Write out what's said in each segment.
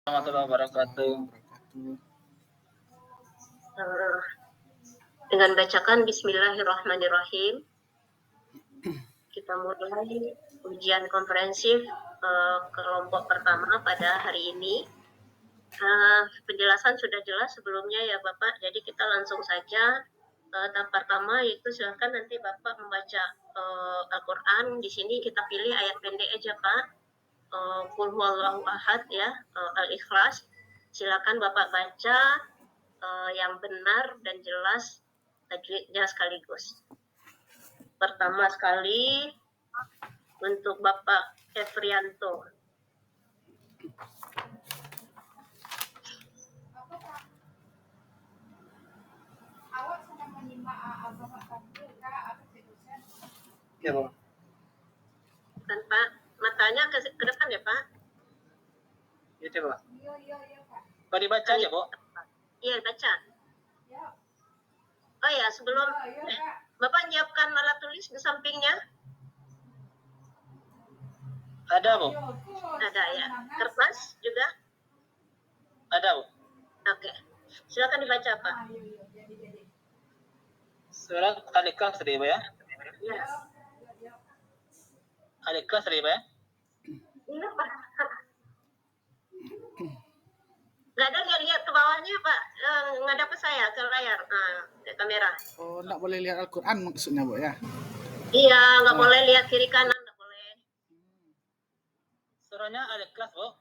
Warahmatullahi wabarakatuh. Dengan bacakan Bismillahirrahmanirrahim, kita mulai ujian komprehensif kelompok pertama pada hari ini. Penjelasan sudah jelas sebelumnya ya Bapak, jadi kita langsung saja. Tahap pertama yaitu silahkan nanti Bapak membaca Al-Quran. Di sini kita pilih ayat pendek aja Pak. Qul huwallahu ahad ya, Al-Ikhlas. Silakan Bapak baca yang benar dan jelas tajwidnya sekaligus. Pertama sekali untuk Bapak Efrianto. Awak sedang menyimak Bapak tampil kah atau dosen? Ya, Pak. Kan Pak, matanya ke depan ya Pak? Gitu, Pak. Iya, Pak. Pak dibaca aja, Bu. Iya, baca. Ya. Oh ya, sebelum Pak. Bapak nyiapkan alat tulis di sampingnya? Ada, Bu. Ada ya. Kertas juga? Ada, Bu. Oke. Silakan dibaca Pak. Jadi. Surat Al-Ikhlas tadi, Bu ya? Yes. Al-Ikhlas tadi, Bu ya? Iya Pak. Nggak ada lihat ke bawahnya Pak, ngadap ke saya, ke layar, ke kamera. Oh, nggak boleh lihat Al-Quran maksudnya, Bu ya? Iya, nggak boleh lihat kiri kanan, nggak boleh. Surahnya Al-Ikhlas, Bu.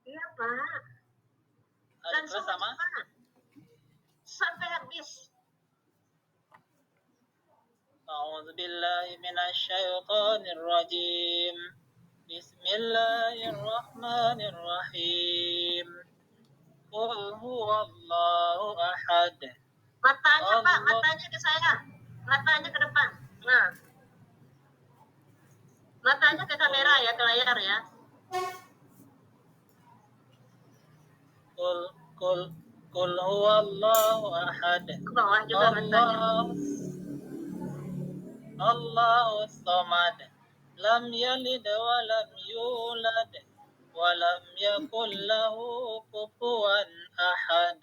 Iya Pak. Al-Ikhlas sama? Pak. Sampai habis. A'udzubillahi minasyaitonirrajim. Bismillahirrahmanirrahim. Qul huwallahu ahad. Matanya Pak, matanya ke saya. Matanya ke depan. Nah. Matanya ke kamera ya, ke layar ya. Qul huwallahu ahad. Ke bawah juga matanya. Allahu samad. Lam yalid wa lam yulad wa lam yakul lahu kufuwan ahad.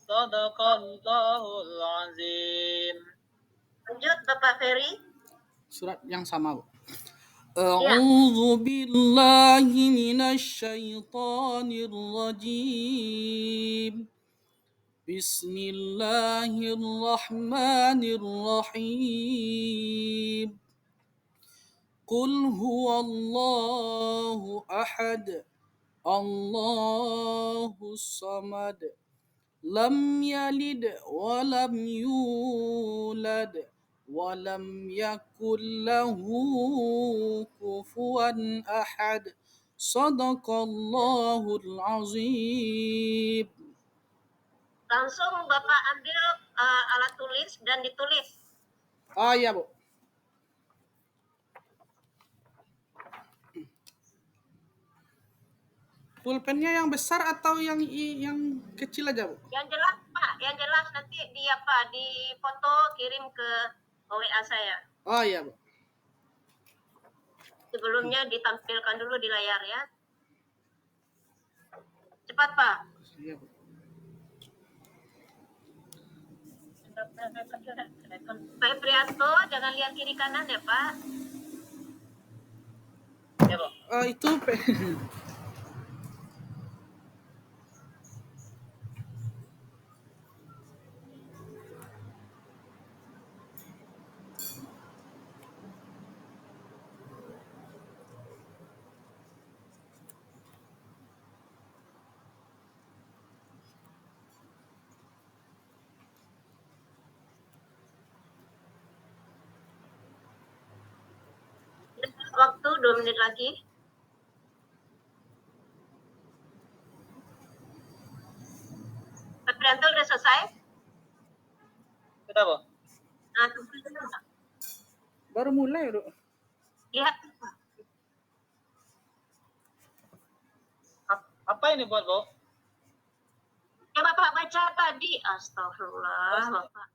Shadaqallahul azim. Lanjut Bapak Ferry. Surat yang sama, Bu. A'udzu billahi minasyaitonir rajim. Bismillahirrahmanirrahim. Qul huwallahu ahad. Allahus samad. Lam yalid wa lam yulad wa lam yakul lahu kufuwan ahad. Shadaqallahul azim. Langsung Bapak ambil alat tulis dan ditulis. Oh iya, Bu. Pulpennya yang besar atau yang kecil aja, Bu? Yang jelas Pak, yang jelas nanti di foto kirim ke WA saya. Oh iya, Bu. Sebelumnya ditampilkan dulu di layar ya. Cepat Pak. Iya, Bu. Pak Prianto, jangan lihat kiri kanan ya Pak. Ya, Bu. Itu Waktu 2 menit lagi. Pak Prianto udah selesai? Sudah, Bu. Nah, tunggu dulu Pak. baru mulai, Bu. Lihat. Apa ini buat, Bu? Ya Bapak baca tadi. Astagfirullah, Bapak.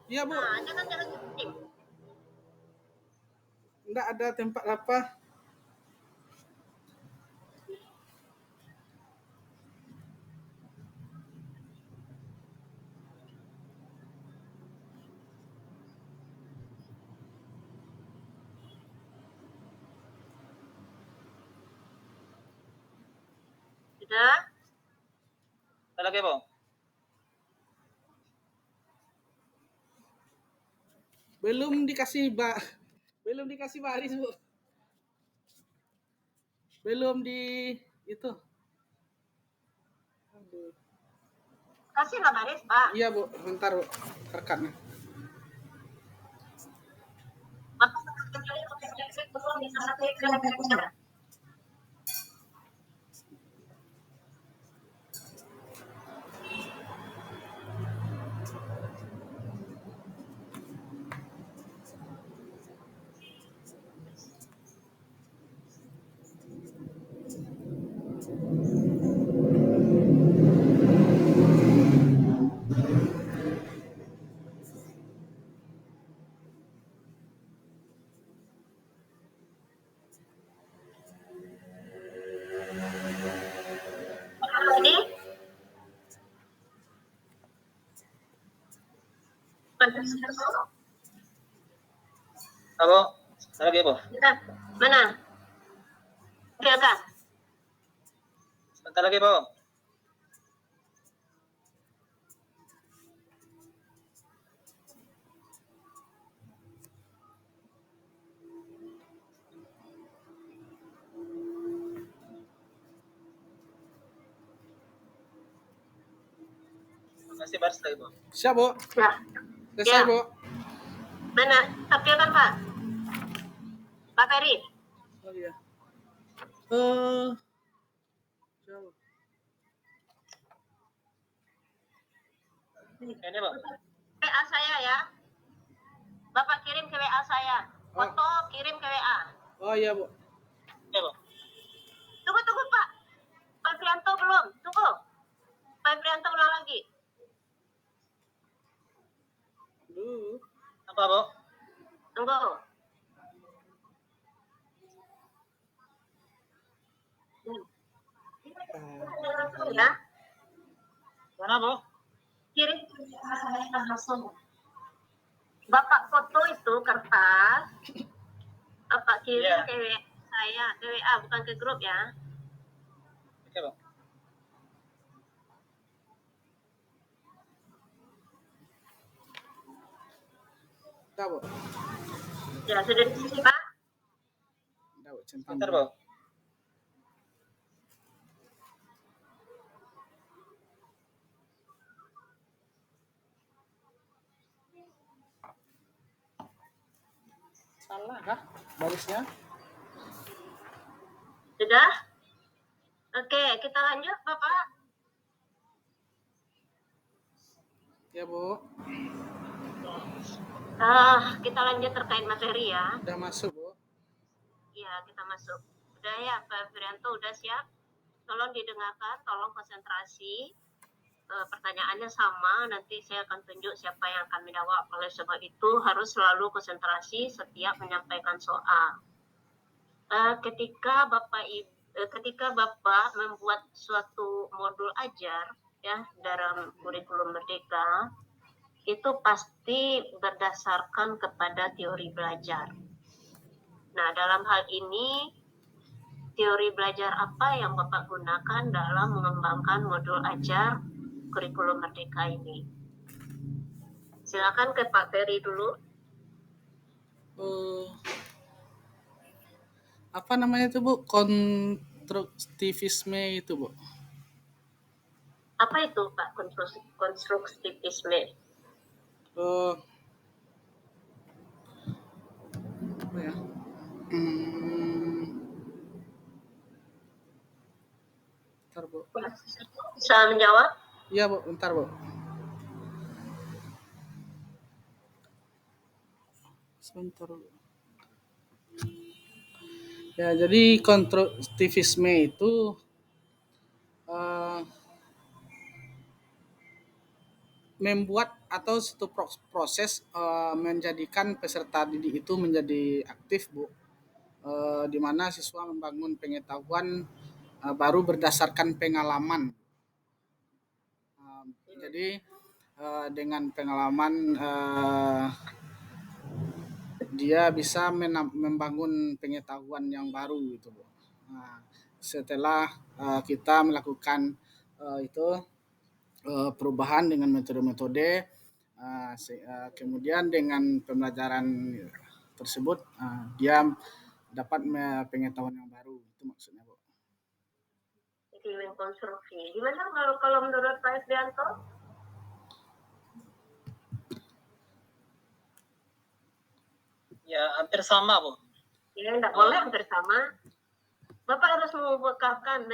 Iya, Bu. Nah, jangan jalan kencing. Enggak ada tempat apa. Sudah? Ada lagi, Bu? Belum dikasih baris, Bu. Belum di itu. Aduh. Kasihlah baris, Pak. Iya, Bu. Bentar, Bu. Rekatnya. Bapak ini Bu? Ada lagi, Bu? mana? Silakan. Sebentar lagi, Bu. Masih baris lagi, Bu. Siap, Bu. Ya. Selesai, Ya. Bu. Mana? Tampilkan, Pak. Pak Ferry. Oh iya. Siap, Bu. Ini, Bu. WA saya ya. Bapak kirim ke WA saya. Foto kirim ke WA. Oh iya, Bu. Oke, Bu. Tunggu, Pak. Pak Prianto belum. Tunggu. Pak Prianto ulang lagi. Duh. Apa, Bu? Tunggu. Ya. Mana, Bu? Kirim ke WA saya langsung. Bapak foto itu kertas. Bapak kirim Iya. ke WA saya. Ke WA, bukan ke grup ya. Oke, Bu. Udah, Bu. Ya, sudah diisi, Pak. Udah, Bu. Centang. Bentar, Bu. Salah kah barisnya? Sudah? Oke, kita lanjut, Bapak. Ya, Bu. Kita lanjut terkait materi ya. Udah masuk, Bu. Iya, kita masuk. Udah ya, Pak Frianto, udah siap? Tolong didengarkan, tolong konsentrasi. Pertanyaannya sama, nanti saya akan tunjuk siapa yang akan menjawab. Oleh sebab itu, harus selalu konsentrasi setiap menyampaikan soal. Ketika Bapak membuat suatu modul ajar ya dalam kurikulum Merdeka, itu pasti berdasarkan kepada teori belajar. Nah, dalam hal ini teori belajar apa yang Bapak gunakan dalam mengembangkan modul ajar kurikulum Merdeka ini? Silakan ke Pak Ferry dulu. Apa namanya itu, Bu? Konstruktivisme itu, Bu. Apa itu, Pak, konstruktivisme? Apa ya? Bentar, Bu. Bisa menjawab? Iya, Bu. Bentar, Bu. Sebentar, Bu. Ya, jadi konstruktivisme itu membuat atau satu proses menjadikan peserta didik itu menjadi aktif, Bu. Di mana siswa membangun pengetahuan baru berdasarkan pengalaman. Jadi dengan pengalaman dia bisa membangun pengetahuan yang baru gitu, Bu. Nah, setelah kita melakukan itu perubahan dengan metode-metode, kemudian dengan pembelajaran tersebut dia dapat pengetahuan yang baru, itu maksudnya, Bu. Jadi mengkonstruksi. Gimana kalau menurut Pak Esdianto? Ya, hampir sama, Bu. Ya, enggak boleh hampir sama. Bapak harus mengukakan,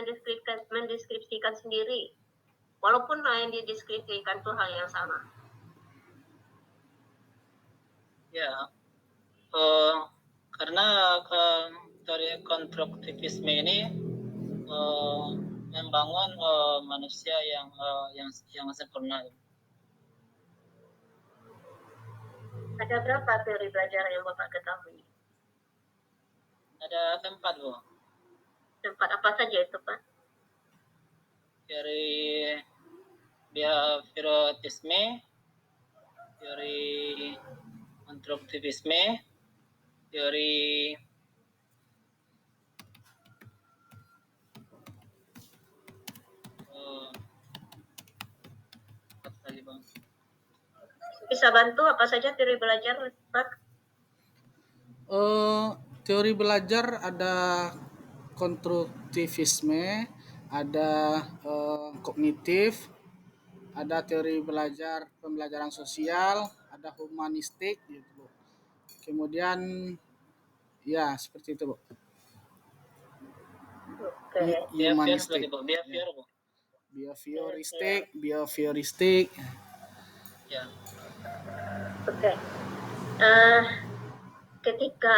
mendeskripsikan sendiri. Walaupun yang dideskripsikan itu hal yang sama. Ya, karena dari konstruktivisme ini membangun manusia yang sempurna. Ada berapa teori belajar yang Bapak ketahui? Ada 4, Bu. 4 apa saja itu, Pak? Teori behaviorisme, teori konstruktivisme, teori apa lagi, Bang? Bisa bantu apa saja teori belajar, Pak? Teori belajar ada konstruktivisme, ada kognitif, ada teori belajar pembelajaran sosial, ada humanistik gitu, Bu. Kemudian ya seperti itu, Bu. Oke. Humanistik, Behavior, Bu. behavioristik. Ya. Oke. Ketika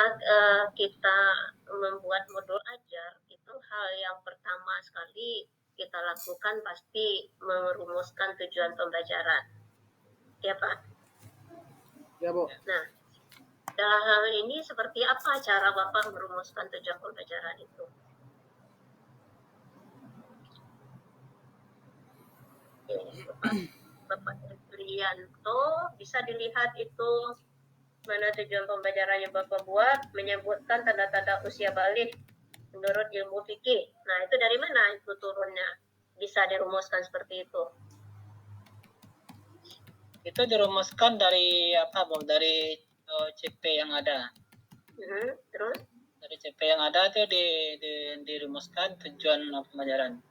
kita membuat modul ajar, itu hal yang pertama sekali kita lakukan pasti merumuskan tujuan pembelajaran. Ya, Pak? Ya, Bu. Nah, dalam hal ini seperti apa cara Bapak merumuskan tujuan pembelajaran itu? Bapak Trianto, bisa dilihat itu mana tujuan pembelajaran yang Bapak buat, menyebutkan tanda-tanda usia balik menurut ilmu fikih. Nah, itu dari mana itu turunnya? Bisa dirumuskan seperti itu. Itu dirumuskan dari apa, Bu? Dari CP yang ada. Terus? Dari CP yang ada itu dirumuskan tujuan pembelajaran.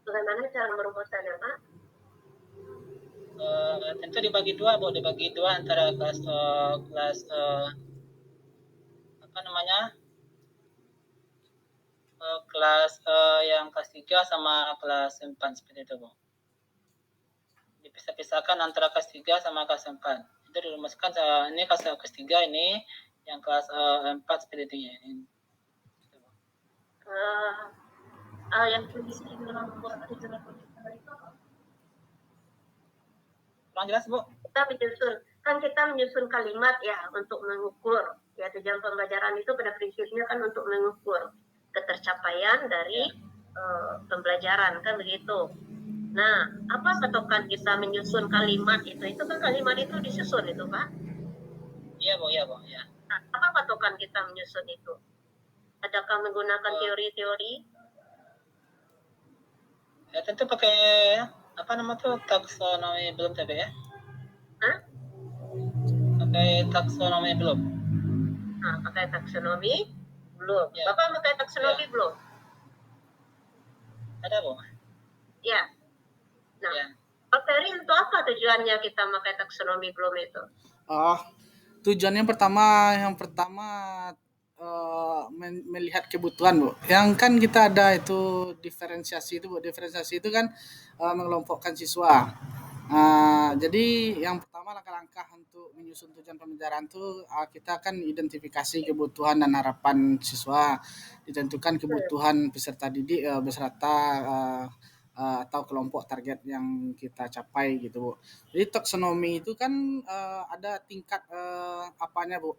Bagaimana cara merumuskannya, Pak? Tentu dibagi 2, Bu. Dibagi 2 antara kelas apa namanya? Kelas yang kelas 3 sama kelas 4 seperti itu, Bu. Dipisah-pisahkan antara kelas 3 sama kelas 4. Itu dirumuskan ini kelas 3 ini, yang kelas 4 seperti itu ya. Yang tulis di dalam buku itu kurang jelas, Bu? Kita menyusun kalimat ya untuk mengukur. Ya, tujuan pembelajaran itu pada prinsipnya kan untuk mengukur ketercapaian dari pembelajaran, kan begitu. Nah, apa patokan kita menyusun kalimat itu? Itu kan kalimat itu disusun itu, Pak? Iya, Bu, ya, Bu, ya. Nah, apa patokan kita menyusun itu? Adakah menggunakan teori-teori? Ya, tentu pakai apa nama tuh, taksonomi belum tapi ya. Hah? Pakai taksonomi belum. Nah, pakai taksonomi belum. Ya. Bapak pakai taksonomi belum? Ada, Bu. Ya. Nah, ya. Pak Ferry, untuk apa tujuannya kita pakai taksonomi belum itu? Tujuannya yang pertama melihat kebutuhan, Bu. Yang kan kita ada itu diferensiasi itu, Bu. Diferensiasi itu kan mengelompokkan siswa. Jadi yang pertama langkah-langkah untuk menyusun tujuan pembelajaran itu kita akan identifikasi kebutuhan dan harapan siswa, ditentukan kebutuhan peserta didik beserta atau kelompok target yang kita capai gitu Bu. Jadi taksonomi itu kan ada tingkat apanya Bu,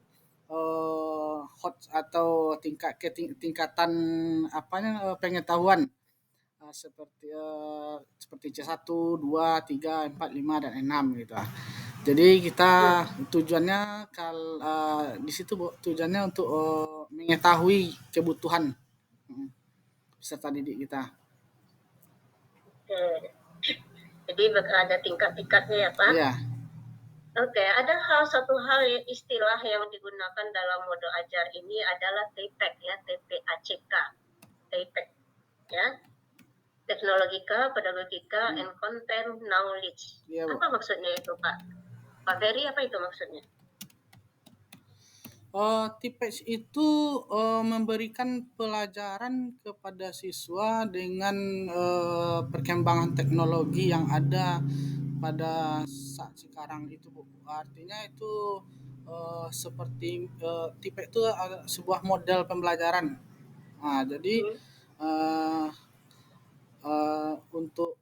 hot atau tingkatan apanya pengetahuan seperti C1, 2, 3, 4, 5 dan 6 gitu. Jadi kita tujuannya di situ Bu, tujuannya untuk mengetahui kebutuhan peserta didik kita. Oke. Jadi ada tingkat-tingkatnya ya Pak? Iya. Oke, ada satu hal istilah yang digunakan dalam mode ajar ini adalah TPACK ya, TPACK, TPACK ya, teknologika, pedagogika, and content knowledge. Iya, Bu. Apa maksudnya itu Pak? Pak Ferry, apa itu maksudnya? TPEX itu memberikan pelajaran kepada siswa dengan perkembangan teknologi yang ada pada saat sekarang itu Bu. Artinya itu seperti TPEX itu sebuah model pembelajaran. Nah, jadi uh, untuk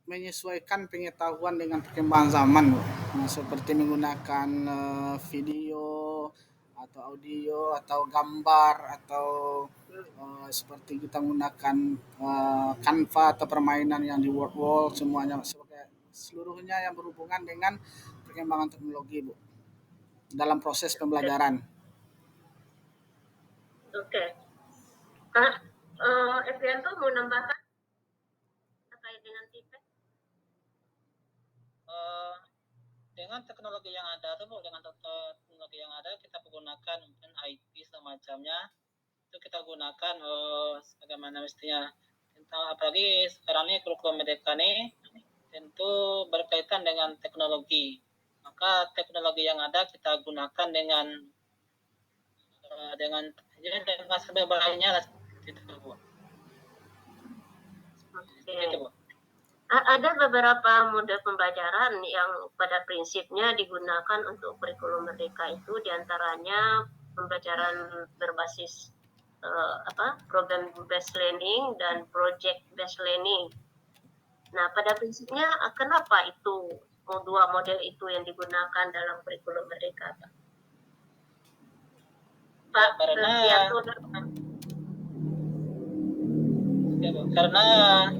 menyesuaikan pengetahuan dengan perkembangan zaman Bu. Nah, seperti menggunakan video atau audio atau gambar atau seperti kita menggunakan Canva atau permainan yang di Word Wall, semuanya seluruhnya yang berhubungan dengan perkembangan teknologi Bu dalam proses pembelajaran. Oke. Kak Evianto mau nambahkan terkait dengan TPACK? Dengan teknologi yang ada tuh Bu, dengan teknologi yang ada kita gunakan mungkin IT semacamnya itu kita gunakan sebagaimana mestinya. Tentang apalagi sekarang ini kurikulum Merdeka nih tentu berkaitan dengan teknologi. Maka teknologi yang ada kita gunakan dengan sebaik-baiknya lah seperti itu Bu. Oke. Ada beberapa mode pembelajaran yang pada prinsipnya digunakan untuk kurikulum Merdeka itu, diantaranya pembelajaran berbasis program based learning dan project based learning. Nah, pada prinsipnya kenapa itu dua model itu yang digunakan dalam kurikulum Merdeka, Pak? Pak, karena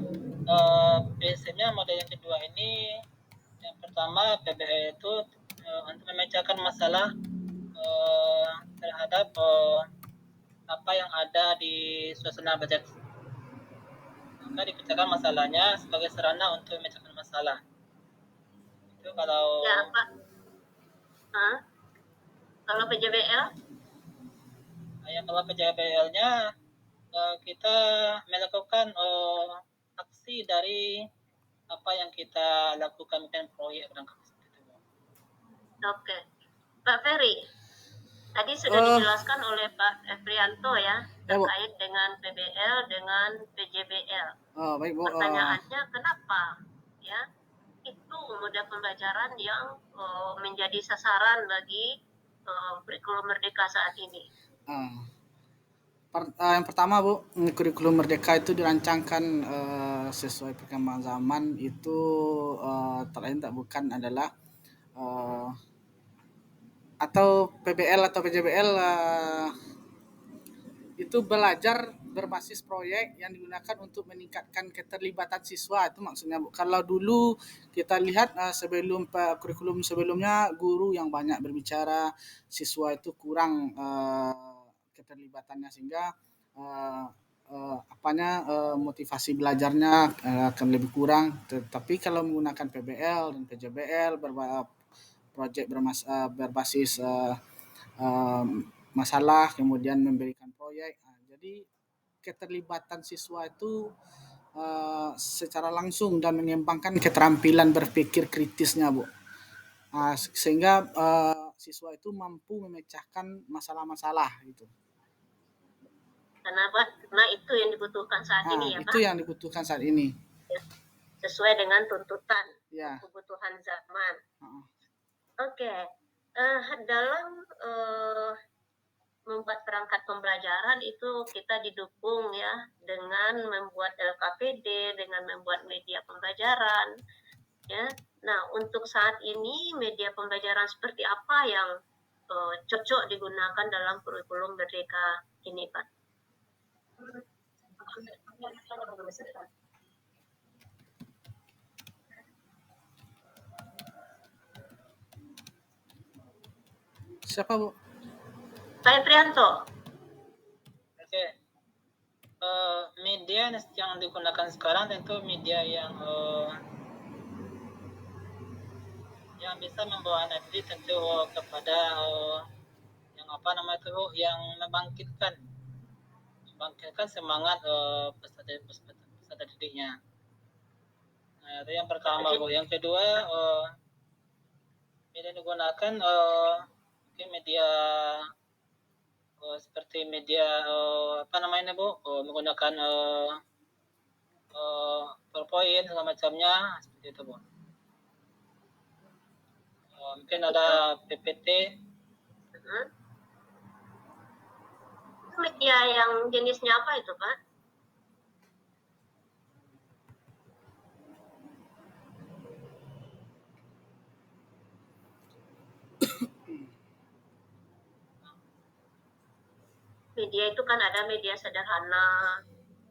prinsipnya model yang kedua ini, yang pertama PBL itu untuk memecahkan masalah terhadap apa yang ada di suasana belajar. Maka dipecahkan masalahnya sebagai sarana untuk memecahkan masalah. Itu kalau ya Pak. Kalau PJBL? Ya, kalau PJBL-nya kita melakukan aksi dari apa yang kita lakukan dengan proyek berangkat seperti itu. Oke. Pak Ferry, tadi sudah dijelaskan oleh Pak Efrianto ya terkait dengan PBL dengan PJBL. Baik Bu. Pertanyaannya kenapa ya itu mode pembelajaran yang menjadi sasaran bagi kurikulum Merdeka saat ini? Yang pertama Bu, kurikulum Merdeka itu dirancangkan sesuai perkembangan zaman itu tak lain tak bukan adalah atau PBL atau PJBL itu belajar berbasis proyek yang digunakan untuk meningkatkan keterlibatan siswa, itu maksudnya Bu. Kalau dulu kita lihat sebelum kurikulum sebelumnya guru yang banyak berbicara, siswa itu kurang keterlibatannya sehingga motivasi belajarnya akan lebih kurang. Tetapi kalau menggunakan PBL dan PJBL proyek berbasis masalah kemudian memberikan proyek, jadi keterlibatan siswa itu secara langsung dan mengembangkan keterampilan berpikir kritisnya Bu, sehingga siswa itu mampu memecahkan masalah-masalah gitu. Karena itu yang dibutuhkan saat ini ya Pak? Itu yang dibutuhkan saat ini. Sesuai dengan tuntutan ya. Kebutuhan zaman. Oke. Dalam membuat perangkat pembelajaran itu kita didukung ya dengan membuat LKPD, dengan membuat media pembelajaran, ya. Nah, untuk saat ini media pembelajaran seperti apa yang cocok digunakan dalam kurikulum Merdeka ini, Pak? Siapa, Bu? Pak Prianto. Oke. Media yang digunakan sekarang tentu media yang bisa membawa anak didik tentu kepada yang apa namanya itu yang membangkitkan semangat peserta didiknya. Nah, itu yang pertama, Bu. Yang kedua, media yang digunakan mungkin media seperti media apa namanya, Bu? Menggunakan PowerPoint segala macamnya seperti itu, Bu. Mungkin ada PPT. Media yang jenisnya apa itu, Pak? Media itu kan ada media sederhana,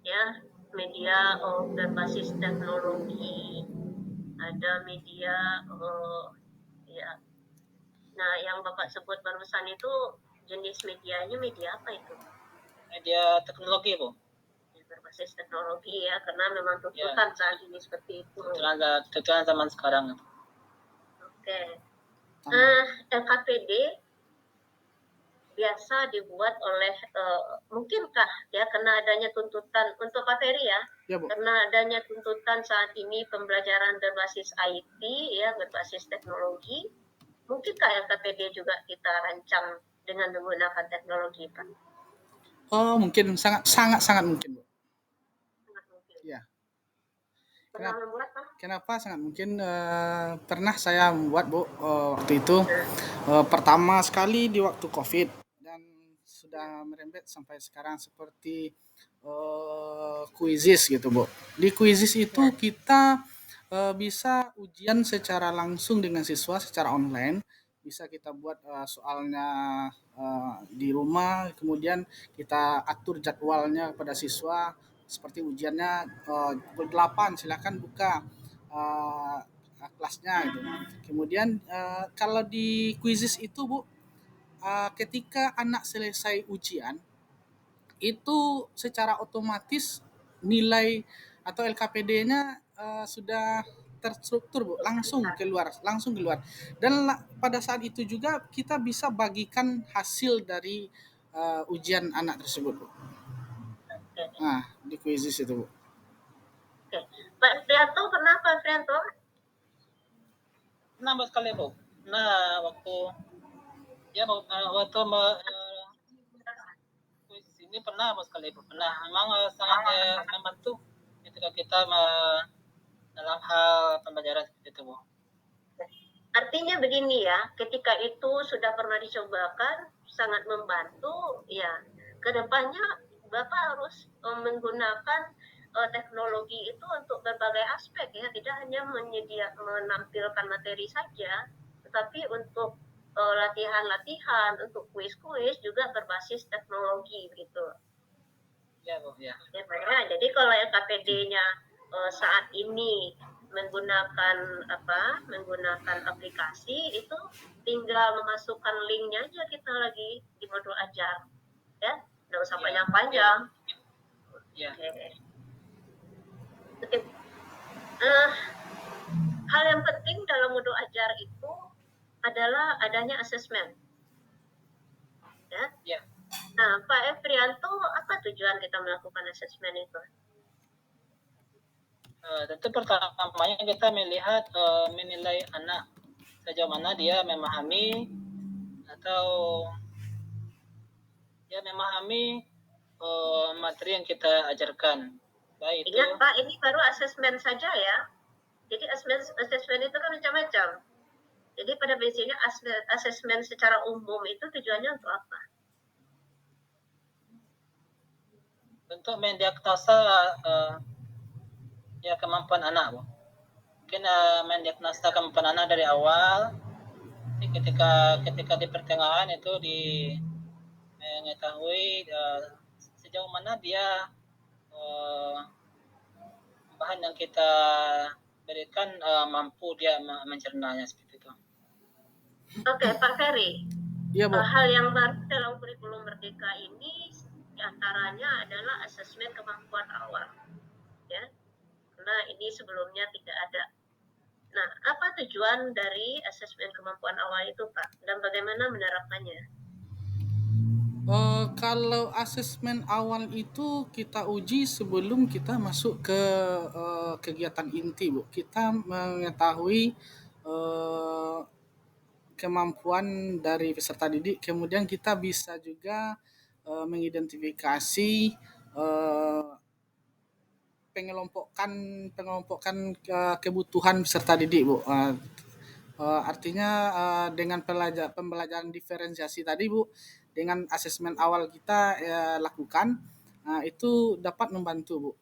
ya, media berbasis teknologi, ada media ya. Nah, yang Bapak sebut barusan itu jenis medianya media apa itu? Media teknologi, Bu. Berbasis teknologi ya, karena memang tuntutan saat ini seperti itu. Tuntutan zaman sekarang. Oke. LKPD biasa dibuat oleh mungkinkah ya karena adanya tuntutan untuk Pak Ferry ya, Bu. karena adanya tuntutan saat ini pembelajaran berbasis IT ya, berbasis teknologi, mungkinkah LKPD juga kita rancang dengan menggunakan teknologi, Pak? Oh, mungkin sangat mungkin, Bu. Sangat mungkin. Ya. Pernah membuat, Pak? Kenapa sangat mungkin? Pernah saya membuat, Bu, waktu itu. Pertama sekali di waktu COVID dan sudah merembet sampai sekarang seperti quizzes gitu, Bu. Di quizzes itu kita bisa ujian secara langsung dengan siswa secara online. Bisa kita buat soalnya di rumah, kemudian kita atur jadwalnya pada siswa. Seperti ujiannya pukul 8, silakan buka kelasnya gitu. Kemudian kalau di quizzes itu, Bu, ketika anak selesai ujian itu secara otomatis nilai atau LKPD-nya sudah terstruktur, Bu, langsung keluar. Dan pada saat itu juga kita bisa bagikan hasil dari ujian anak tersebut, Bu. Nah, di quizzes itu, Bu. Oke. Pak Prianto, pernah Pak Prianto? Nambah sekali, Bu. Nah, waktu ini pernah sekali, Bu. Pernah. Memang sangat membantu ketika kita dalam hal pembelajaran seperti itu, Bu. Artinya begini ya, ketika itu sudah pernah dicobakan, sangat membantu, ya. Kedepannya Bapak harus menggunakan teknologi itu untuk berbagai aspek ya, tidak hanya menampilkan materi saja, tetapi untuk latihan-latihan, untuk kuis-kuis juga berbasis teknologi gitu. Ya, Bu, ya. Jadi kalau LKPD-nya saat ini menggunakan aplikasi itu tinggal memasukkan linknya aja kita lagi di modul ajar, ya, nggak usah panjang-panjang. Ya. Oke. Hal yang penting dalam modul ajar itu adalah adanya asesmen, ya. Nah, Pak Prianto, apa tujuan kita melakukan asesmen itu? Tentu pertamanya kita melihat menilai anak sejauh mana dia memahami atau materi yang kita ajarkan. Baik itu. Ingat Pak, ini baru asesmen saja ya. Jadi asesmen itu kan macam-macam. Jadi pada prinsipnya asesmen secara umum itu tujuannya untuk apa? Untuk mendiagnosa ya kemampuan anak, Bu. Mungkin mendiagnosa kemampuan anak dari awal. Jadi ketika di pertengahan itu mengetahui sejauh mana dia bahan yang kita berikan mampu dia mencernanya seperti itu. Oke, Pak Ferry. Iya, Bu. Hal yang baru dalam kurikulum Merdeka ini diantaranya adalah asesmen kemampuan awal, ya. Karena ini sebelumnya tidak ada. Nah, apa tujuan dari asesmen kemampuan awal itu, Pak? Dan bagaimana menerapkannya? Kalau asesmen awal itu kita uji sebelum kita masuk ke kegiatan inti, Bu. Kita mengetahui kemampuan dari peserta didik, kemudian kita bisa juga mengidentifikasi pengelompokan kebutuhan peserta didik, Bu. Artinya dengan pembelajaran diferensiasi tadi, Bu, dengan asesmen awal kita lakukan, itu dapat membantu, Bu.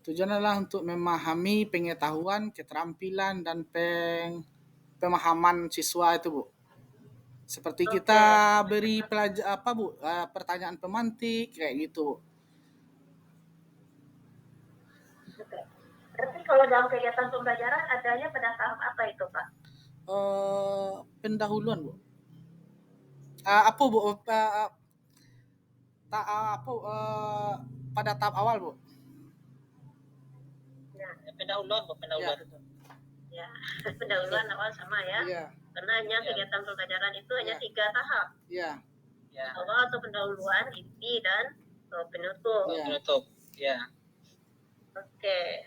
Tujuannya adalah untuk memahami pengetahuan, keterampilan, dan pemahaman siswa itu, Bu. Seperti kita beri pertanyaan pemantik kayak gitu, Bu. Oke. Berarti kalau dalam kegiatan pembelajaran adanya pada tahap apa itu, Pak? Pendahuluan, Bu. Pada tahap awal, Bu. Pendahuluan, Bu, pendahuluan. Ya, pendahuluan awal sama ya. Iya. Karena hanya kegiatan pembelajaran itu hanya 3 tahap. Iya. Ya. Awal atau pendahuluan, inti, dan penutup. Iya. Penutup. Ya. Oke.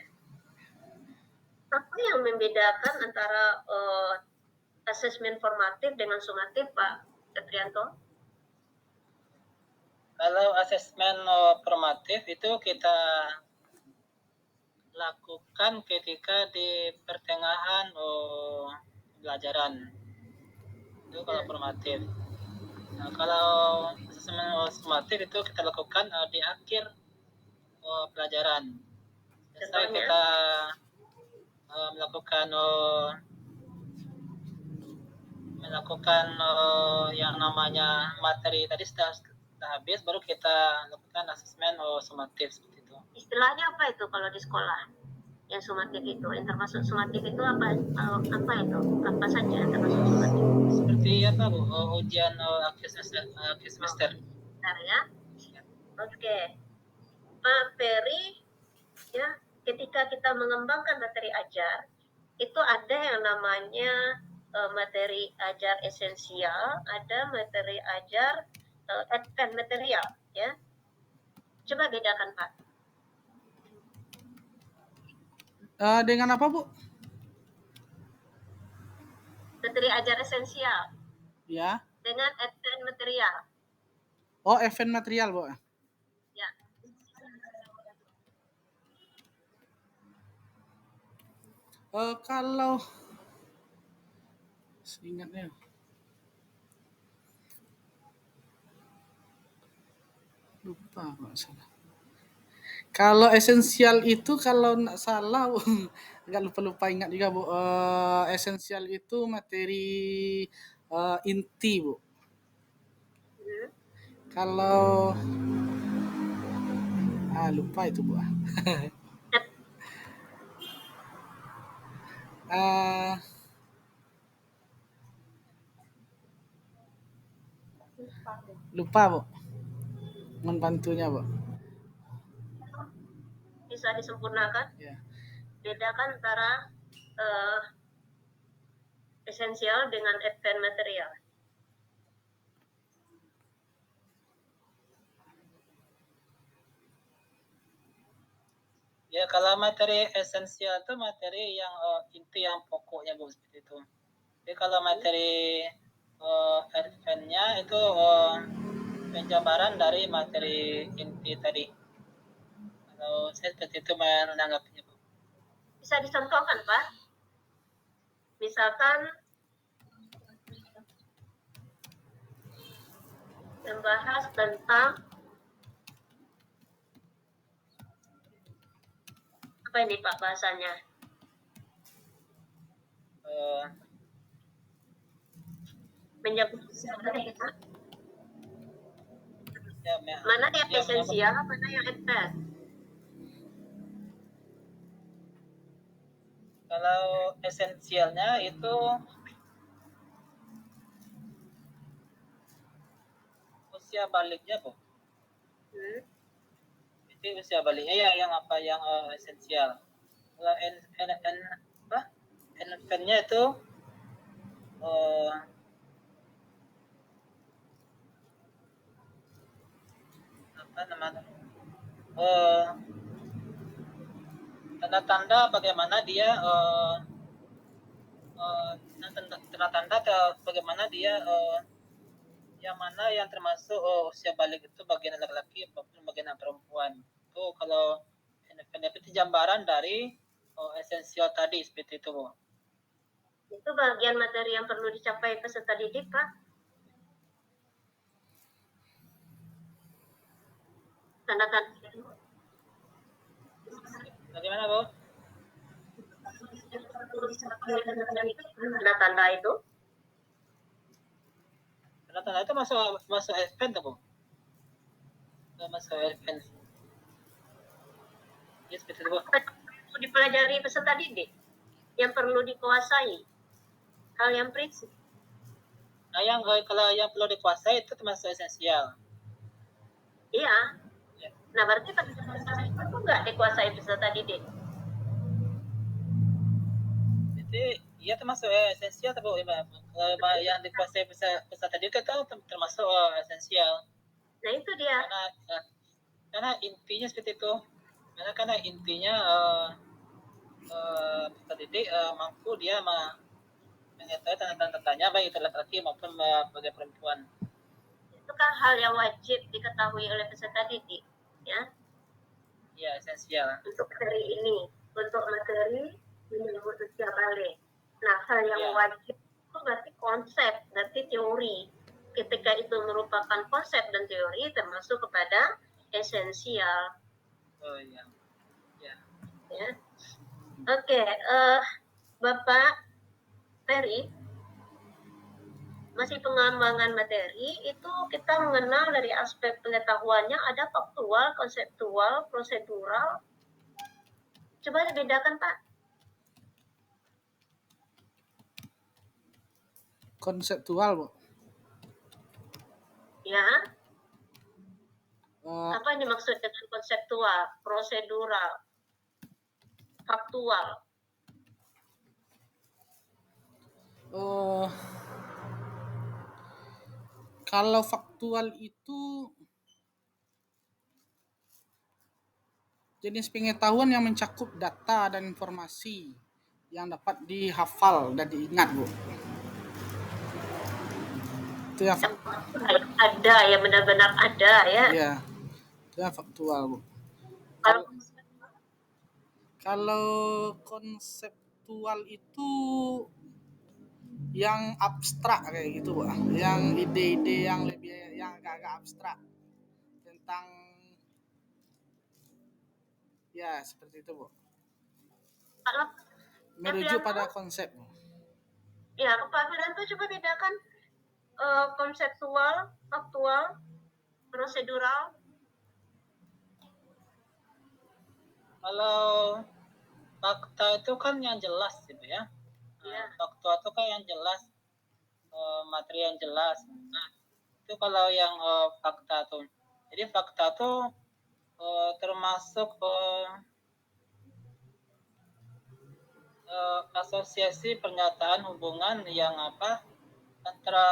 Apa yang membedakan antara asesmen formatif dengan sumatif, Pak Petrianto? Kalau asesmen formatif itu kita lakukan ketika di pertengahan pembelajaran. Itu kalau formatif. Nah, kalau asesmen formatif itu kita lakukan di akhir pelajaran. Selesai kita melakukan yang namanya materi tadi sudah habis, baru kita lakukan asesmen sumatif seperti itu. Istilahnya apa itu kalau di sekolah? Yang sumatif itu, yang termasuk sumatif itu apa itu? Apa saja yang termasuk sumatif? Seperti apa, Bu? Ujian akhir semester. Bentar ya. Oke. Pak Ferry, ya, ketika kita mengembangkan materi ajar, itu ada yang namanya materi ajar esensial, ada materi ajar advance material, ya. Coba bedakan, Pak. Dengan apa, Bu? Materi ajar esensial. Ya. Dengan advance material. Oh, event material, Bu. Ya. Kalau seingatnya lupa nggak salah. Kalau esensial itu kalau nggak salah, nggak lupa ingat juga, Bu. Esensial itu materi inti, Bu. Kalau lupa itu, Bu. Lupa, Bu. Mohon bantunya, Bu. Bisa disempurnakan. Ya. Bedakan antara esensial dengan advance material. Ya, kalau materi esensial itu materi yang inti, yang pokoknya, Bu, seperti itu. Jadi kalau materi advance-nya itu penjabaran dari materi inti tadi. Kalau saya seperti itu menanggapinya, Bu. Bisa dicontohkan, Pak? Misalkan membahas tentang Apa ini Pak bahasanya? Menyebut siapa ya, Pak? Mana yang esensial, mana yang advance? Kalau esensialnya itu usia baliknya, Bu. Itu usia baliknya ya, yang apa yang esensial. Kalau infantnya itu apa namanya? Tanda-tanda bagaimana dia tanda-tanda bagaimana dia yang mana yang termasuk usia balik itu bagian laki-laki maupun bagian perempuan. Itu kalau NFNF itu gambaran dari esensial tadi seperti itu, Bu. Itu bagian materi yang perlu dicapai peserta didik, Pak. Tanda-tanda. Bagaimana, Bu? Tanda-tanda itu? Tanda-tanda itu masuk event tuh, Bu. Masuk event. Ya, seperti itu, Bu. Perlu dipelajari peserta didik yang perlu dikuasai hal yang prinsip. Nah, kalau yang perlu dikuasai itu termasuk esensial. Iya. Ya. Nah, berarti itu nggak dikuasai peserta didik. Jadi, iya termasuk esensial, Bu. Kalau yang dikuasai peserta didik itu termasuk esensial. Nah, itu dia. Karena intinya seperti itu. Karena intinya peserta didik mampu dia mengetahui tanda-tandanya baik itu laki-laki maupun bagi perempuan. Itu kan hal yang wajib diketahui oleh peserta didik, ya. Ya, esensial. Untuk materi ini, untuk materi menyebut usia balik. Nah, hal yang wajib itu berarti konsep, berarti teori. Ketika itu merupakan konsep dan teori, termasuk kepada esensial. Oh iya. Ya. Oke, Bapak Ferry, masih pengembangan materi itu kita mengenal dari aspek pengetahuannya ada faktual, konseptual, prosedural. Coba dibedakan, Pak. Konseptual, Bu. Ya. Apa yang dimaksud dengan konseptual, prosedural, faktual? Kalau faktual itu jenis pengetahuan yang mencakup data dan informasi yang dapat dihafal dan diingat, Bu. Itu yang ada, ya benar-benar ada, ya. Iya, itu yang faktual, Bu. Kalau konseptual itu yang abstrak kayak gitu, Bu. Yang ide-ide yang agak-agak abstrak tentang ya seperti itu, Bu. Merujuk pada konsep. Ya, Pak Fidanto coba bedakan konseptual, faktual, prosedural. Kalau fakta itu kan yang jelas gitu ya. Fakta itu kan yang jelas, materi yang jelas. Nah, itu kalau yang fakta tuh. Jadi fakta tuh termasuk asosiasi pernyataan hubungan yang antara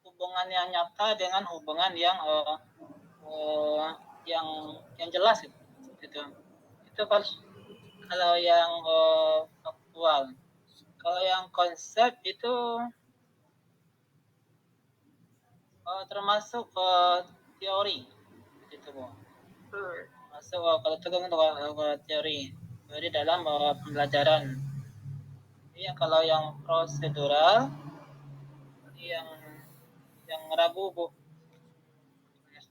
hubungan yang nyata dengan hubungan yang jelas gitu. Itu kalau yang faktual. Kalau yang konsep itu termasuk teori gitu, Bu. Masuk kalau itu kan teori dalam pembelajaran. Iya, kalau yang prosedural yang ragu, Bu.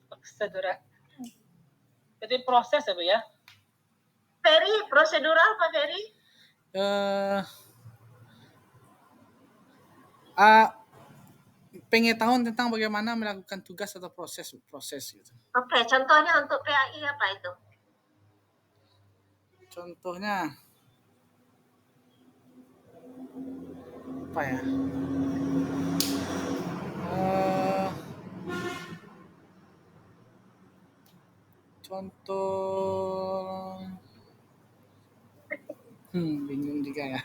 Prosedural Jadi proses ya Bu ya. Ferry, prosedural Pak Ferry? Eh, ah, pengetahuan tentang bagaimana melakukan tugas atau proses gitu. Oke, contohnya untuk PAI apa itu? Contohnya apa ya? Eh, contoh bingung juga ya.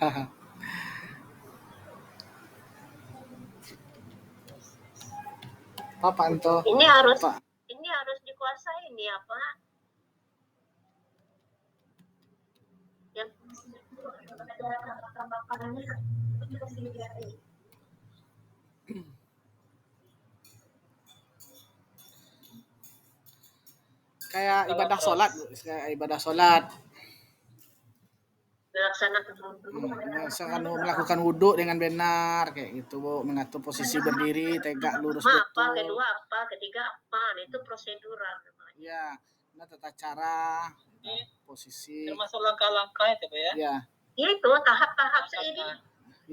Apa Anto? Ini harus Pak. ini harus dikuasai nih apa? Yang Kayak Kalau ibadah proses sholat, Bu. Kayak ibadah sholat. melaksanakan Melakukan wudhu dengan benar kayak gitu, Bu. Mengatur posisi berdiri tegak lurus apa, betul. kedua apa, ketiga apa, itu prosedural namanya. Ya, nah tata cara, ini posisi. termasuk langkah-langkah itu Bu ya. Ya, Itu tahap-tahap ini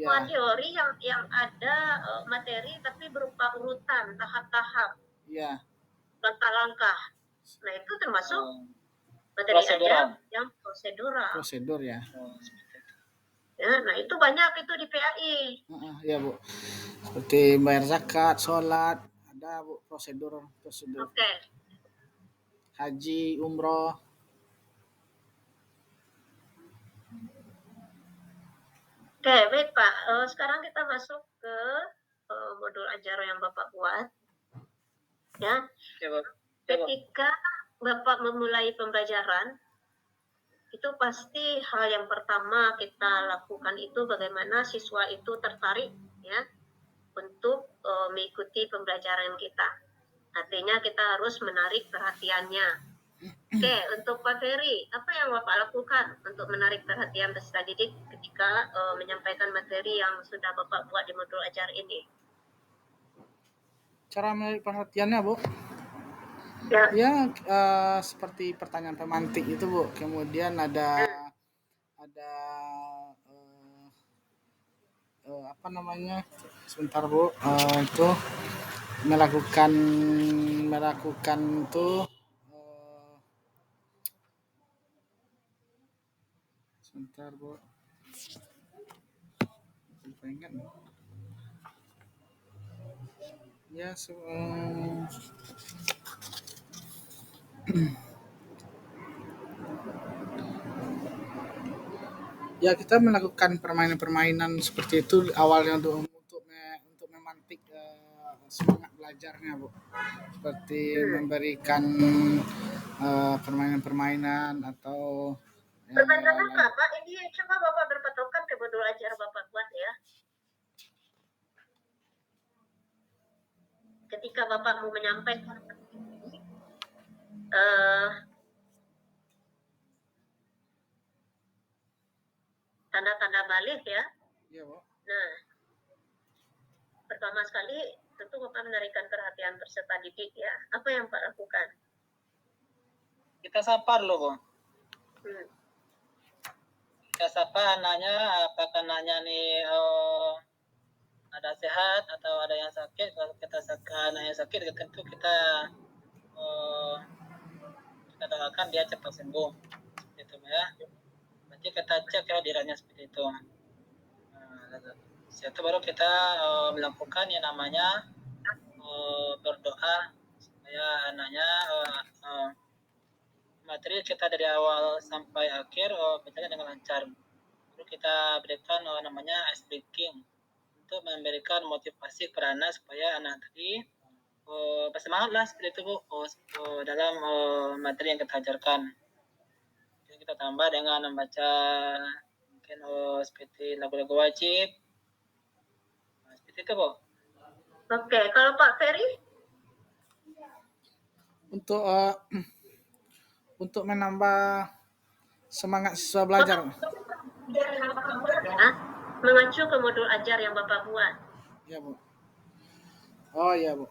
ya, teori yang ada materi tapi berupa urutan tahap-tahap ya. langkah-langkah. Nah itu termasuk materi Prosedural. ajar yang prosedural. Prosedur ya. Seperti itu. Ya, nah itu banyak itu di PAI. Ya, Bu. Seperti bayar zakat, sholat, ada Bu prosedur. Oke. Haji, umroh. Oke, baik Pak. Sekarang kita masuk ke modul ajar yang Bapak buat. Ya. Ya, Bu. Ketika Bapak memulai pembelajaran, itu pasti hal yang pertama kita lakukan itu bagaimana siswa itu tertarik ya untuk mengikuti pembelajaran kita. Artinya kita harus menarik perhatiannya. Oke, untuk Pak Ferry, apa yang Bapak lakukan untuk menarik perhatian peserta didik ketika menyampaikan materi yang sudah Bapak buat di modul ajar ini? Cara menarik perhatiannya, Bu? Ya, seperti pertanyaan pemantik itu, Bu. Kemudian ada apa namanya? Sebentar, Bu. Itu melakukan tuh sebentar, Bu. Lupa ingat. Ya, ya kita melakukan permainan-permainan seperti itu awalnya untuk memantik semangat belajarnya, Bu. Seperti memberikan permainan-permainan atau Permainan apa, Pak? Ini coba Bapak berpatokan ke modul ajar Bapak buat ya. Ketika Bapak mau menyampaikan tanda-tanda balik ya. Iya, Bu. Nah, pertama sekali tentu Bapak menarikkan perhatian peserta didik ya. Apa yang Pak lakukan? Kita sapa dulu, Bu. Kita sapa anaknya, apakah anaknya nih ada sehat atau ada yang sakit. Kalau kita anak yang sakit, tentu kita doakan dia cepat sembuh, seperti itu ya. Nanti kita cek ya dirinya seperti itu. Setelah itu baru kita melakukan yang namanya berdoa supaya anaknya materi kita dari awal sampai akhir berjalan dengan lancar. Lalu kita berikan namanya ice breaking untuk memberikan motivasi kepada anak supaya anak tadi bersemangat lah seperti itu, Bu, dalam materi yang kita ajarkan. Jadi kita tambah dengan membaca mungkin seperti lagu-lagu wajib, seperti itu, Bu. Oke, kalau Pak Ferry? Untuk menambah semangat siswa belajar. Mengacu ke modul ajar yang Bapak buat. Iya, Bu. Oh iya, Bu.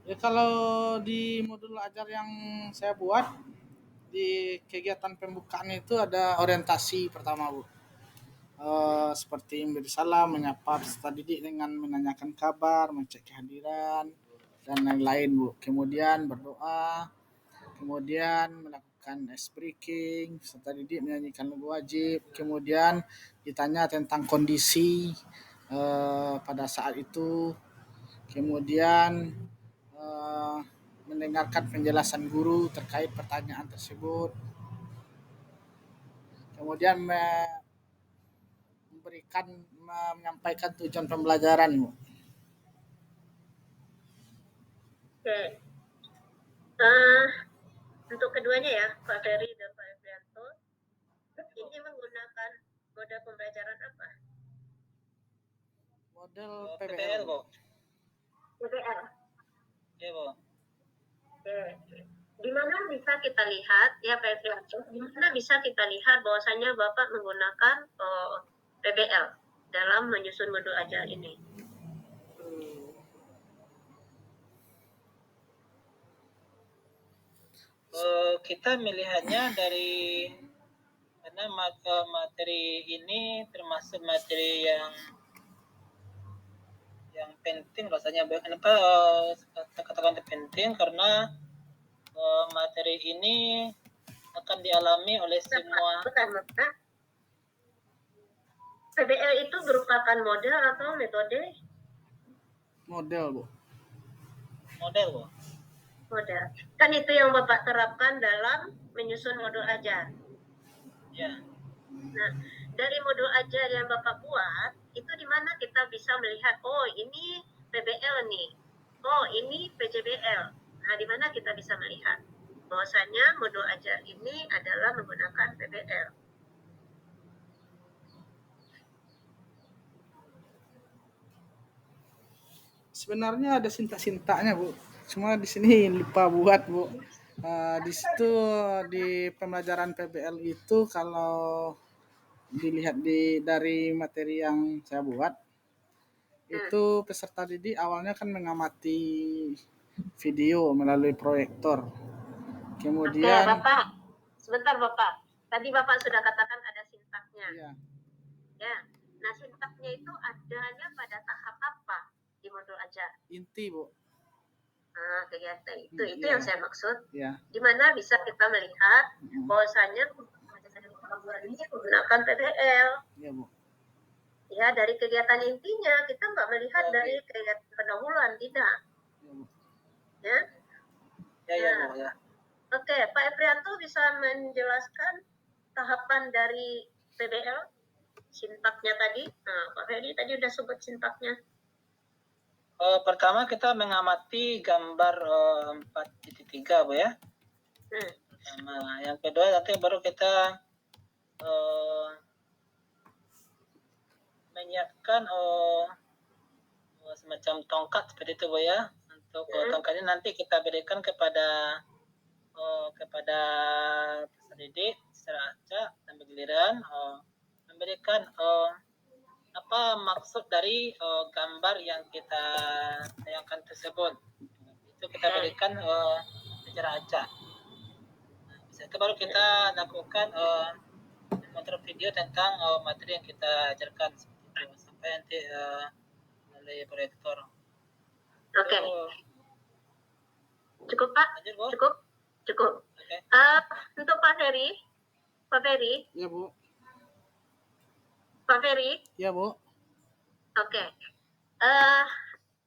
Ya kalau di modul ajar yang saya buat di kegiatan pembukaan itu ada orientasi pertama, Bu. Seperti memberi salam, menyapa peserta didik dengan menanyakan kabar, mengecek kehadiran, dan lain-lain, Bu. Kemudian berdoa, kemudian melakukan ice breaking, peserta didik menyanyikan lagu wajib, kemudian ditanya tentang kondisi pada saat itu, kemudian eh, mendengarkan penjelasan guru terkait pertanyaan tersebut, kemudian menyampaikan tujuan pembelajaran, Bu. Oke. Eh, untuk keduanya ya, Pak Ferry dan Pak Evianto, ini menggunakan mode pembelajaran apa? Model PBL, PBL, Bu. Bu. PBL. Iya, Bu. Oke. Di mana bisa kita lihat ya Pak Evianto, di mana bisa kita lihat bahwasanya Bapak menggunakan PBL dalam menyusun modul ajar ini? Kita melihatnya dari karena materi ini termasuk materi yang penting rasanya. Kenapa saya katakan penting? Karena materi ini akan dialami oleh semua. Bukan, PBL itu merupakan model atau metode? Model, Bu. Model, Bu. Model. Kan itu yang Bapak terapkan dalam menyusun modul ajar. Ya. Nah, dari modul ajar yang Bapak buat, itu di mana kita bisa melihat, oh ini PBL nih, oh ini PJBL. Nah, di mana kita bisa melihat bahwasanya modul ajar ini adalah menggunakan PBL. Sebenarnya ada sintak-sintaknya, Bu. Cuma di sini lupa buat, Bu. Di situ di pembelajaran PBL itu kalau dilihat dari materi yang saya buat, itu peserta didik awalnya kan mengamati video melalui proyektor. Kemudian, Oke, Bapak. Sebentar, Bapak. Tadi Bapak sudah katakan ada sintaknya. iya, Ya. Nah, sintaknya itu adanya pada tahap apa di modul ajar? inti, Bu. Nah, kegiatan itu Iya. yang saya maksud. Iya. Di mana bisa kita melihat bahwasanya ini menggunakan PBL. Iya, Bu. Ya, dari kegiatan intinya kita nggak melihat dari kegiatan pendahuluan, tidak. Iya, Bu. Ya. Ya, Bu, ya. Oke, Pak Eprianto bisa menjelaskan tahapan dari PBL, sintaknya tadi. Nah, Pak Ferry tadi udah sebut sintaknya. Pertama kita mengamati gambar 4.3, Bu ya. Pertama. Yang kedua nanti baru kita menyiapkan semacam tongkat seperti itu, Bu ya. Untuk tongkat ini nanti kita berikan kepada peserta didik secara acak dan bergiliran memberikan apa maksud dari gambar yang kita tayangkan tersebut. Itu kita berikan secara acak. Nah, itu baru kita lakukan motor video tentang materi yang kita ajarkan seperti itu sampai nanti melalui proyektor. Oke. Cukup, Pak? Lanjut, Bu? Cukup. Okay. Untuk Pak Ferry. Iya, Bu. Pak Ferry. Iya, Bu. Oke.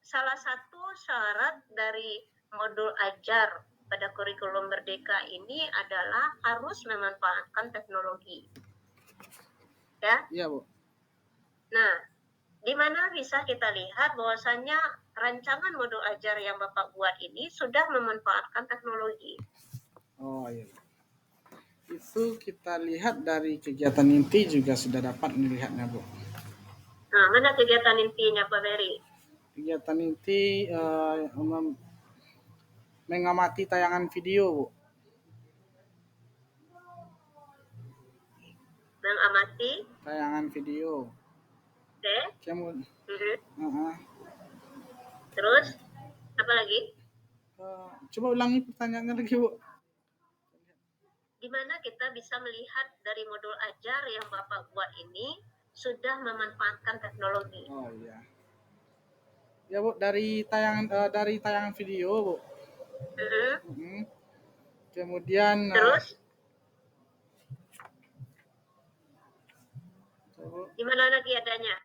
Salah satu syarat dari modul ajar pada kurikulum Merdeka ini adalah harus memanfaatkan teknologi. Ya? Iya, Bu. Nah, di mana bisa kita lihat bahwasanya rancangan modul ajar yang Bapak buat ini sudah memanfaatkan teknologi. Oh, iya. Itu kita lihat dari kegiatan inti juga sudah dapat melihatnya, Bu. Nah, mana kegiatan intinya, Pak Ferry? Kegiatan inti mengamati tayangan video, Bu. Mengamati tayangan video. Oke. Kemudian, Terus apa lagi? Coba ulangi pertanyaannya lagi, Bu. Di mana kita bisa melihat dari modul ajar yang Bapak buat ini sudah memanfaatkan teknologi. Oh iya. Ya, Bu, dari tayangan video, Bu. Mm-mm. Kemudian Terus, Bu, di mana lagi adanya?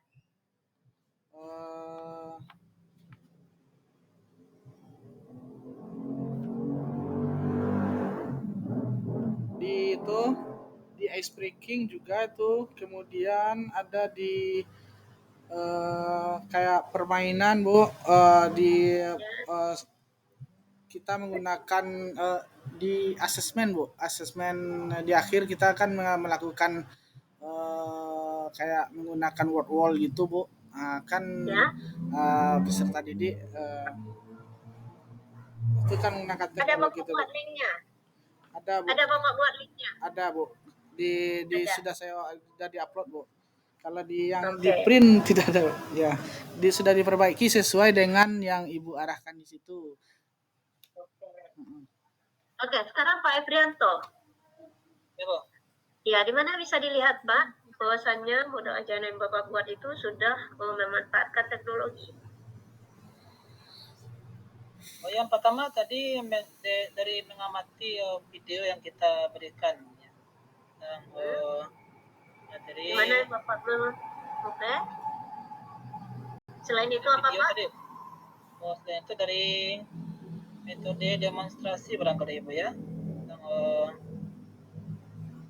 eh, di ice breaking juga itu, kemudian ada di kayak permainan, Bu, di kita menggunakan di asesmen, Bu, asesmen di akhir kita akan melakukan kayak menggunakan word wall gitu, Bu. Kan Ya, peserta didik itu kan menggunakan ada teknologi Bapak itu, Bu. buat linknya. Ada, Bu. Ada Bapak buat linknya. Ada, Bu. Di Ada. sudah diupload, Bu. Kalau yang di Oke. print tidak ada, Bu. Ya. Sudah diperbaiki sesuai dengan yang Ibu arahkan di situ. Oke, sekarang Pak Ebrianto. Ya, Bu. Ya, di mana bisa dilihat, Pak, bahwasannya modul ajaran yang Bapak buat itu sudah memanfaatkan teknologi. Oh, yang pertama tadi dari mengamati video yang kita berikan, ya. Dan materi Di mana Bapak belum? Oke. Selain itu apa, video Pak? tadi. Oh, selain itu dari metode demonstrasi barangkali, Ibu, ya. Tentang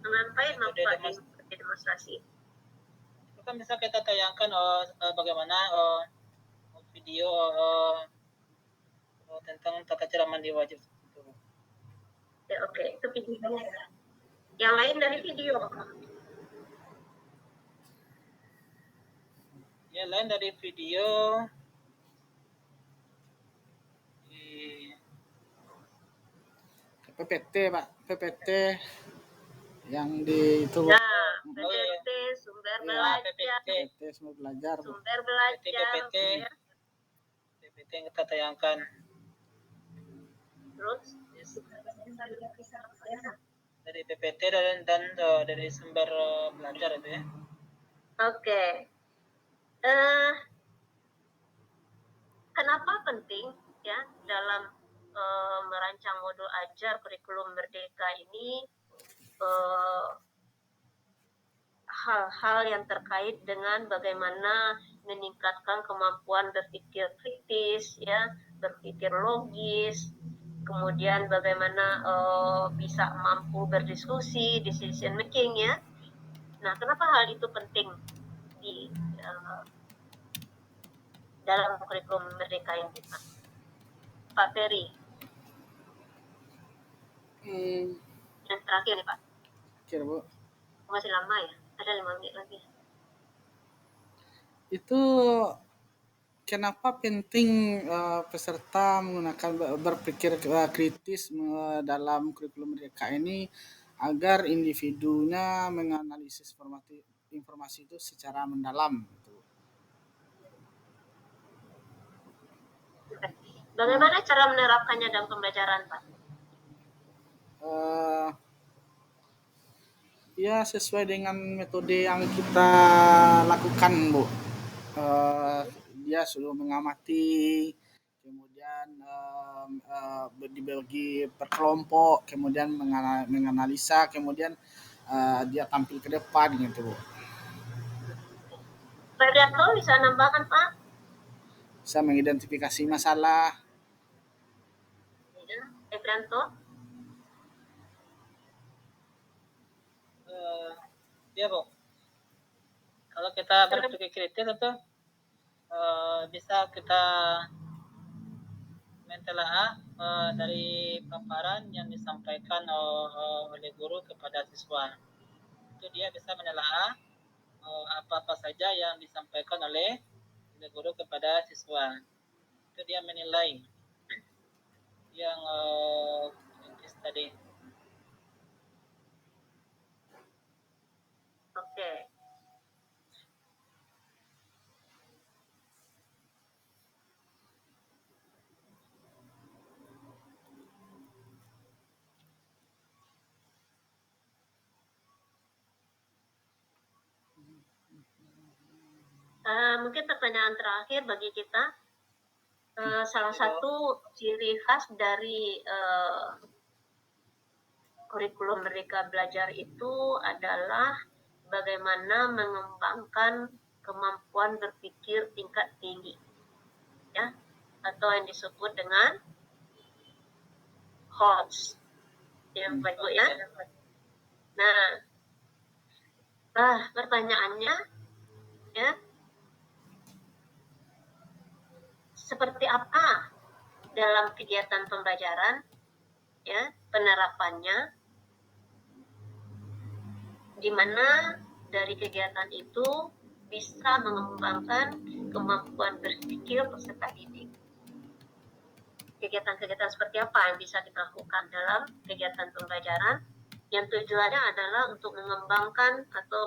Mengapain metode Bapak di demonstrasi? itu kan bisa kita tayangkan bagaimana video tentang tata cara mandi wajib. Ya, oke, itu videonya. Yang lain dari video, Pak. Ya, lain dari video PPT, Pak. PPT yang di itu, Bu. Nah, PPT, sumber Iya, belajar, PPT semua belajar, Bu. sumber belajar, PPT. ya. PPT yang kita tayangkan. Terus Dari PPT dan dari sumber belajar itu, ya. oke. Kenapa penting ya dalam merancang modul ajar kurikulum merdeka ini hal-hal yang terkait dengan bagaimana meningkatkan kemampuan berpikir kritis, ya, berpikir logis, kemudian bagaimana bisa mampu berdiskusi, decision making, ya. Nah, kenapa hal itu penting di dalam kurikulum merdeka ini, Pak? Pak Ferry. Yang terakhir nih, Pak. Kira, Bu. Masih lama ya? Ada 5 menit lagi. Itu kenapa penting peserta menggunakan berpikir kritis dalam kurikulum mereka ini agar individunya menganalisis informasi itu secara mendalam, gitu. Bagaimana cara menerapkannya dalam pembelajaran, Pak? Ya sesuai dengan metode yang kita lakukan, Bu. Dia sudah mengamati, kemudian dibagi per kelompok, kemudian menganalisa, kemudian dia tampil ke depan gitu, Bu. Pak Darto bisa nambahkan, Pak? Bisa mengidentifikasi masalah. Ya, Darto. Ya, Bu. Kalau kita berpikir kritis itu bisa kita mentelaah dari paparan yang disampaikan oleh guru kepada siswa. Itu dia bisa menelaah apa-apa saja yang disampaikan oleh guru kepada siswa. Itu dia menilai yang kritis tadi. Oke. Mungkin pertanyaan terakhir bagi kita, salah satu ciri khas dari kurikulum Merdeka Belajar itu adalah bagaimana mengembangkan kemampuan berpikir tingkat tinggi, ya, atau yang disebut dengan HOTS, ya Pak Ibu ya. Nah, pertanyaannya, ya, seperti apa dalam kegiatan pembelajaran, ya, penerapannya, di mana dari kegiatan itu bisa mengembangkan kemampuan berpikir peserta didik. Kegiatan-kegiatan seperti apa yang bisa kita lakukan dalam kegiatan pembelajaran yang tujuannya adalah untuk mengembangkan atau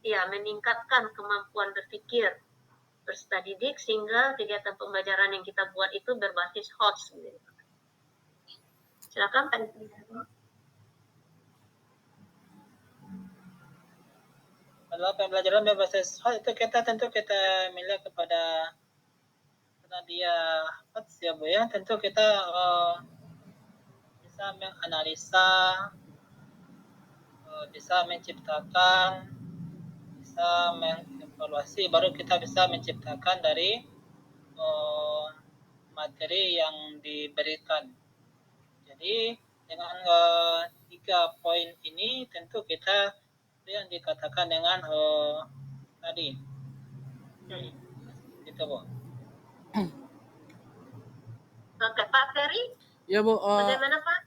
meningkatkan kemampuan berpikir peserta didik sehingga kegiatan pembelajaran yang kita buat itu berbasis HOTS. Silakan Pak. Kalau pembelajaran berbasis HOTS itu tentu kita melihat kepada karena dia HOTS ya Bu ya, tentu kita bisa menganalisa, bisa menciptakan, bisa mengevaluasi, baru kita bisa menciptakan dari materi yang diberikan. Jadi dengan 3 poin ini tentu kita yang dikatakan dengan tadi. Gitu Bu. Oke Pak Ferry, Ya Bu, bagaimana Pak?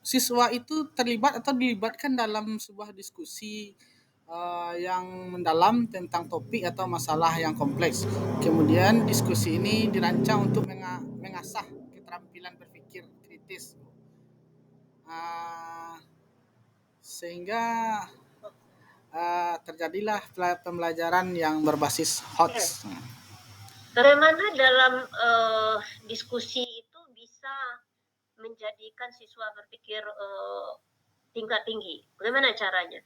siswa itu terlibat atau dilibatkan dalam sebuah diskusi yang mendalam tentang topik atau masalah yang kompleks. Kemudian diskusi ini dirancang untuk mengasah keterampilan berpikir kritis, sehingga terjadilah pembelajaran yang berbasis HOTS. Bagaimana dalam diskusi itu bisa menjadikan siswa berpikir tingkat tinggi? Bagaimana caranya?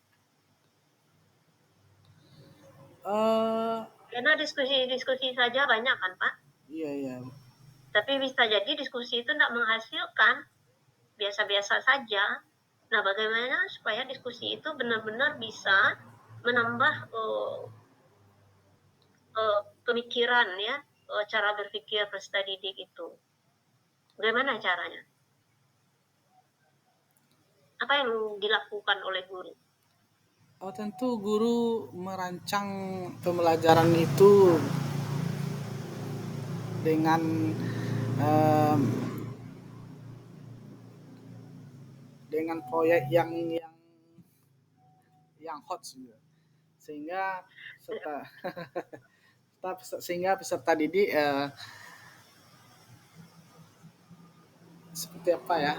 Karena diskusi saja banyak kan Pak? Iya. Tapi bisa jadi diskusi itu tidak menghasilkan, biasa-biasa saja. Nah, bagaimana supaya diskusi itu benar-benar bisa menambah pemikiran ya, cara berpikir peserta didik itu. Bagaimana caranya? Apa yang dilakukan oleh guru? Tentu guru merancang pembelajaran itu dengan proyek yang hot sehingga peserta didik seperti apa ya?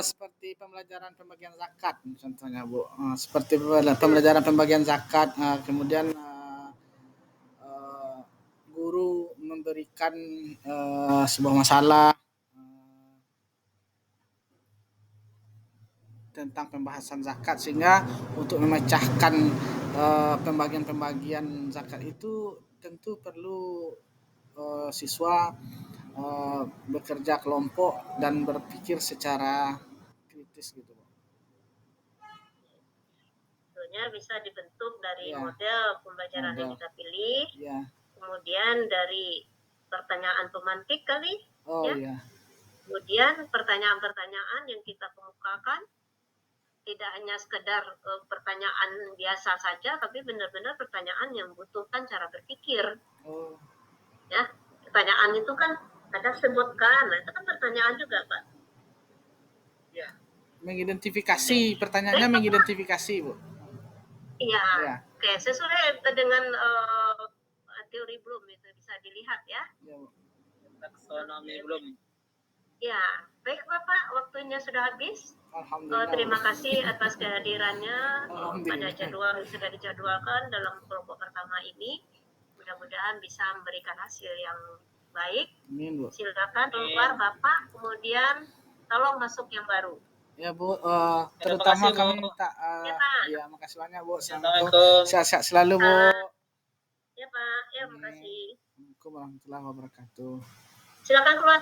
Seperti pembelajaran pembagian zakat contohnya Bu. Seperti pembelajaran pembagian zakat, kemudian guru memberikan sebuah masalah tentang pembahasan zakat, sehingga untuk memecahkan pembagian zakat itu tentu perlu siswa bekerja kelompok dan berpikir secara kritis gitu. Sebetulnya bisa dibentuk dari model pembelajaran yang kita pilih, kemudian dari pertanyaan pemantik kali, kemudian pertanyaan-pertanyaan yang kita kemukakan tidak hanya sekedar pertanyaan biasa saja, tapi benar-benar pertanyaan yang membutuhkan cara berpikir. Ya, pertanyaan itu kan ada sebutkan, itu kan pertanyaan juga Pak. Ya. Mengidentifikasi, pertanyaannya mengidentifikasi Bu. Iya. Oke, sesuai dengan teori Bloom itu bisa dilihat ya. Taksonomi Bloom. Ya, baik Bapak, waktunya sudah habis. Terima kasih atas kehadirannya pada jadwal yang sudah dijadwalkan dalam kelompok pertama ini. Mudah-mudahan bisa memberikan hasil yang baik. Silakan keluar Bapak, kemudian tolong masuk yang baru. Ya Bu, Terima terutama kasih, Bu. kami minta Ya Pak. ya makasih banyak Bu. Assalamualaikum. Assalamualaikum. Sehat-sehat selalu Bu. Ya Pak, ya Amin. makasih. Assalamualaikum warahmatullahi wabarakatuh. Silakan keluar.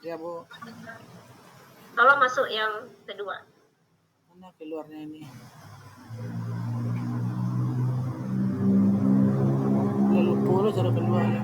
Ya Bu, Tolong masuk yang kedua. mana keluarnya ini? Lalu lupa cara keluarnya.